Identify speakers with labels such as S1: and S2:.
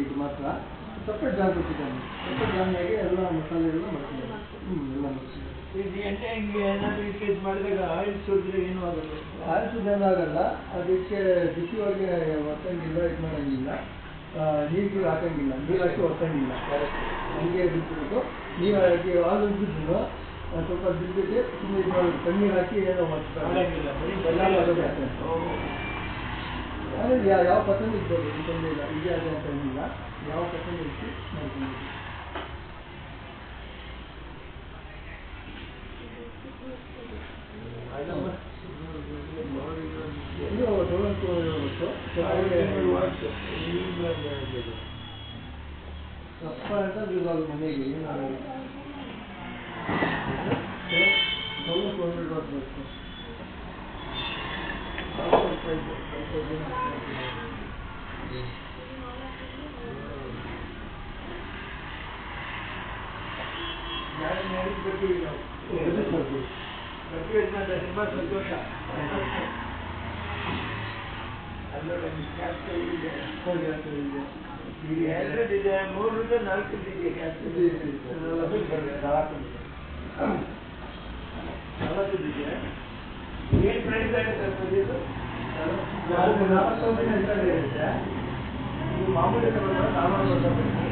S1: ಇದು ಮಾತ್ರ ಸಪ್ರೇಟ್ ಜಾಗ ಕೊಟ್ಟಿದ್ದಾನೆ. ಸಪ್ರೇಟ್ ಜಾಗನಾಗೆ ಎಲ್ಲ ಮಸಾಲೆಗಳನ್ನ ಮಾಡ್ತಿದ್ದಾನೆ. ಎಲ್ಲ ಮಾಡ್ತಿದ್ದಾನೆ.
S2: ಮಾಡಿದಾಗ ಆಯಿಲ್ ಸುರಿದ್ರೆ ಏನೂ ಆಗಲ್ಲ.
S1: ಆಯಿಲ್ ಸುರಿದ್ರೆ ಆಗಲ್ಲ. ಅದಕ್ಕೆ ಬಿಸಿಯೊಳಗೆ ಒತ್ತಂಗಿಲ್ಲ, ಇದು ಮಾಡೋಂಗಿಲ್ಲ, ನೀರು ಹಾಕಂಗಿಲ್ಲ, ನೀರು ಹಾಕಿ ಒತ್ತಂಗಿಲ್ಲ. ಹಂಗೆ ಬಿಟ್ಬಿಟ್ಟು ನೀವು ಹಾಕಿ ಹಾಲು ಬಿದ್ದು ಸ್ವಲ್ಪ ಬಿದ್ದಿಗೆ ಸುಮ್ಮನೆ ಇದು ಮಾಡೋದು, ತಣ್ಣೀರು ಹಾಕಿ ಏನೋ ಮಾಡ್ತಾರೆ. ಯಾವ ಪಸಂದ್ ಇರ್ಬೋದು, ಈ ತೊಂದರೆ ಇಲ್ಲ, ಇದೇ ಅದೇ ಅಂತ ಏನಿಲ್ಲ. ಯಾವ ಪಸಂದ್ ಇಟ್ಟು ಮಾಡ್ಕೊಂಡು ಇದು ತೊಗೊಳಕ್ಕೂ ಸಪ್ಪ ಅಂತ ಇವಾಗ ಮನೆಗೆ ತೊಗೊಳಕ್ಕೆ ಹೋಗ್ಬೇಕು.
S2: ತುಂಬ ಸಂತೋಷ. ಎರಡಿದೆ, 3ರಿಂದ 4 ಇದೆಯಾ ಕ್ಯಾನ್ಸರ್? 4 ಇದೆಯಾ? ಏನು ಪ್ರೈಸ್ ಆಗುತ್ತೆ ಸರ್ ಇದು?
S1: 4,000 ಇರುತ್ತೆ. ಇದು ಮಾಮೂಲಿ 400 ರೂಪಾಯಿ.